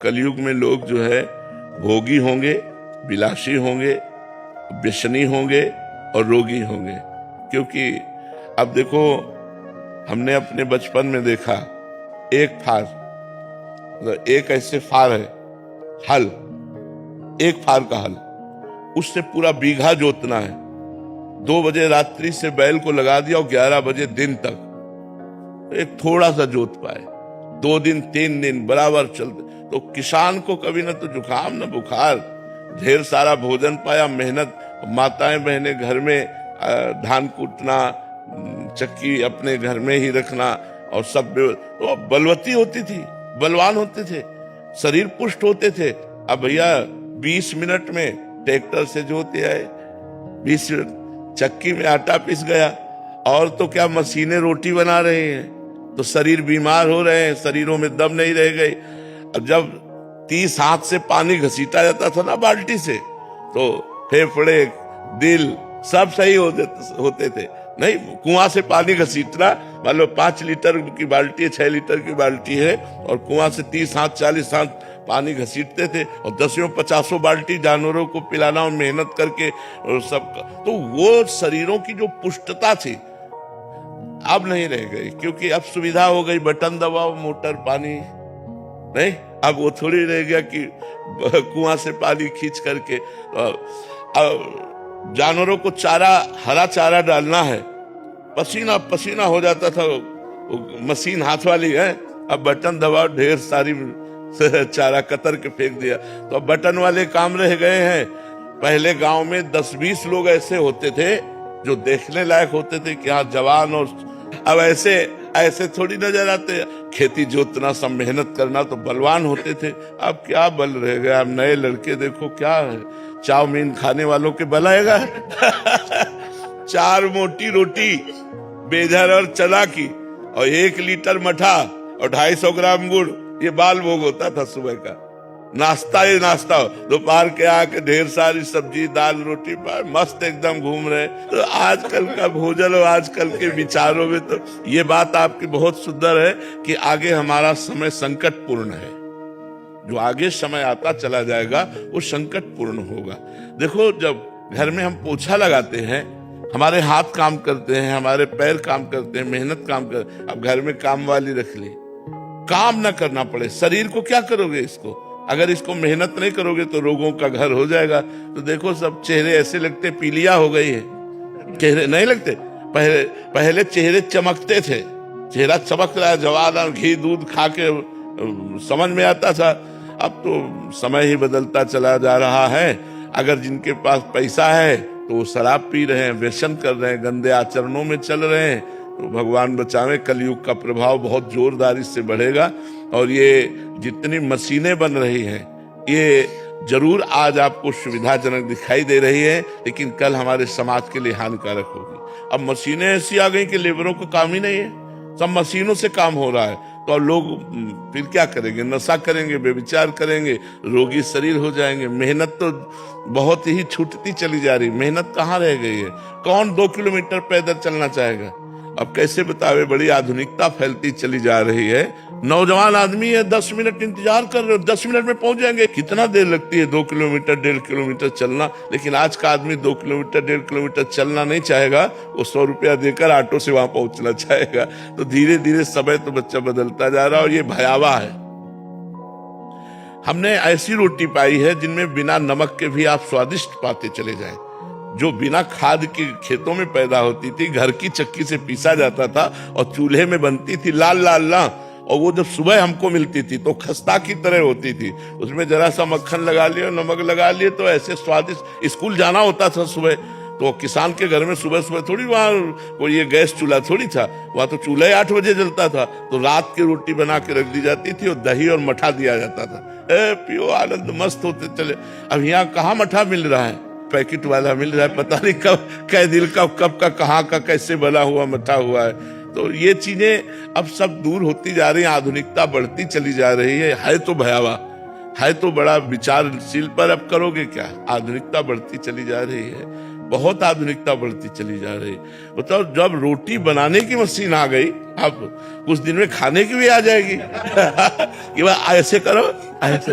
कलयुग में लोग जो है भोगी होंगे, विलासी होंगे, व्यसनी होंगे और रोगी होंगे। क्योंकि अब देखो, हमने अपने बचपन में देखा एक फार, मतलब एक ऐसे फार है, हल, एक फार का हल, उससे पूरा बीघा जोतना है। 2 बजे रात्रि से बैल को लगा दिया और 11 बजे दिन तक एक थोड़ा सा जोत पाए। 2 दिन 3 दिन बराबर चलते, तो किसान को कभी न तो जुकाम न बुखार, ढेर सारा भोजन पाया, मेहनत, माताएं बहनें घर में धान कूटना, चक्की अपने घर में ही रखना, और सब तो बलवती होती थी, बलवान होते थे, शरीर पुष्ट होते थे। अब भैया 20 मिनट में ट्रैक्टर से जोते आए, 20 मिनट चक्की में आटा पिस गया, और तो क्या मशीनें रोटी बना रही हैं, तो शरीर बीमार हो रहे हैं, शरीरों में दम नहीं रह गई। अब जब 30 हाथ से पानी घसीटा जाता था ना बाल्टी से, तो फेफड़े, दिल सब सही होते थे। नहीं, कुआं से पानी घसीटना, मान लो 5 लीटर की बाल्टी है, 6 लीटर की बाल्टी है, और कुआं से 30 हाथ 40 हाथ पानी घसीटते थे, और 10-50 बाल्टी जानवरों को पिलाना और मेहनत करके और सब। तो वो शरीरों की जो पुष्टता थी अब नहीं रह गई, क्योंकि अब सुविधा हो गई, बटन दबाओ मोटर पानी। नहीं, अब वो थोड़ी रह गया कि कुआं से पानी खींच करके। जानवरों को चारा, हरा चारा डालना है, पसीना पसीना हो जाता था, मशीन हाथ वाली है, अब बटन दबाओ, ढेर सारी चारा कतर के फेंक दिया। तो अब बटन वाले काम रह गए हैं। पहले गांव में 10-20 लोग ऐसे होते थे जो देखने लायक होते थे कि हाँ जवान, और अब ऐसे थोड़ी नजर आते। खेती जोतना, सब मेहनत करना, तो बलवान होते थे। अब क्या बल रह गया? अब नए लड़के देखो, क्या है, चाउमीन खाने वालों के बल आएगा। 4 मोटी रोटी बेजर और चना की, और 1 लीटर मठा और 250 ग्राम गुड़, ये बाल भोग होता था सुबह का नाश्ता। ये नाश्ता, दोपहर के आके ढेर सारी सब्जी, दाल, रोटी, मस्त एकदम घूम रहे। तो आजकल का भोजन और आजकल के विचारों में तो ये बात आपकी बहुत सुंदर है कि आगे हमारा समय संकटपूर्ण है। जो आगे समय आता चला जाएगा वो संकटपूर्ण होगा। देखो, जब घर में हम पोछा लगाते हैं, हमारे हाथ काम करते हैं, हमारे पैर काम करते हैं, मेहनत काम कर। अब घर में काम वाली रख ली, काम ना करना पड़े। शरीर को क्या करोगे इसको? अगर इसको मेहनत नहीं करोगे तो रोगों का घर हो जाएगा। तो देखो, सब चेहरे ऐसे लगते, पीलिया हो गई है, चेहरे नहीं लगते। पहले चेहरे चमकते थे, चेहरा चमक रहा है, जवान, घी दूध खा के समझ में आता था। अब तो समय ही बदलता चला जा रहा है। अगर जिनके पास पैसा है तो वो शराब पी रहे हैं, व्यसन कर रहे हैं, गंदे आचरणों में चल रहे हैं। तो भगवान बचावे, कलयुग का प्रभाव बहुत जोरदारी से बढ़ेगा। और ये जितनी मशीनें बन रही हैं, ये जरूर आज आपको सुविधाजनक दिखाई दे रही है, लेकिन कल हमारे समाज के लिए हानिकारक होगी। अब मशीनें ऐसी आ गई कि लेबरों को काम ही नहीं है, सब मशीनों से काम हो रहा है। तो लोग फिर क्या करेंगे? नशा करेंगे, व्यभिचार करेंगे, रोगी शरीर हो जाएंगे। मेहनत तो बहुत ही छूटती चली जा रही, मेहनत कहाँ रह गई है? कौन 2 किलोमीटर पैदल चलना चाहेगा? अब कैसे बतावे, बड़ी आधुनिकता फैलती चली जा रही है। नौजवान आदमी है, 10 मिनट इंतजार कर रहे हो, 10 मिनट में पहुंच जाएंगे। कितना देर लगती है 2 किलोमीटर 1.5 किलोमीटर चलना? लेकिन आज का आदमी 2 किलोमीटर 1.5 किलोमीटर चलना नहीं चाहेगा, वो 100 रुपया देकर ऑटो से वहां पहुंचना चाहेगा। तो धीरे धीरे समय तो बच्चा बदलता जा रहा है, और ये भयावह है। हमने ऐसी रोटी पाई है जिनमें बिना नमक के भी आप स्वादिष्ट पाते चले जाएं, जो बिना खाद के खेतों में पैदा होती थी, घर की चक्की से पीसा जाता था और चूल्हे में बनती थी, लाल लाल ना। और वो जब सुबह हमको मिलती थी तो खस्ता की तरह होती थी, उसमें जरा सा मक्खन लगा लिया, नमक लगा लिए, तो ऐसे स्वादिष्ट। स्कूल जाना होता था सुबह, तो किसान के घर में सुबह सुबह थोड़ी वहाँ कोई ये गैस चूल्हा थोड़ी था, वहाँ तो चूल्हा 8 बजे जलता था। तो रात की रोटी बना के रख दी जाती थी और दही और मठा दिया जाता था। पियो, आनंद मस्त होते चले। अब यहाँ कहाँ मठा मिल रहा है? पैकेट वाला मिल रहा है, पता नहीं कब कै दिल का, कब का, कहाँ का, कैसे बना हुआ मठा हुआ है। तो ये चीजें अब सब दूर होती जा रही है, आधुनिकता बढ़ती चली जा रही है तो भयावह है, तो बड़ा विचारशील। पर अब करोगे क्या? आधुनिकता बढ़ती चली जा रही है। बहुत आधुनिकता बढ़ती चली जा रही। बताओ, जब रोटी बनाने की मशीन आ गई, अब कुछ दिन में खाने की भी आ जाएगी कि भाई ऐसे करो, ऐसे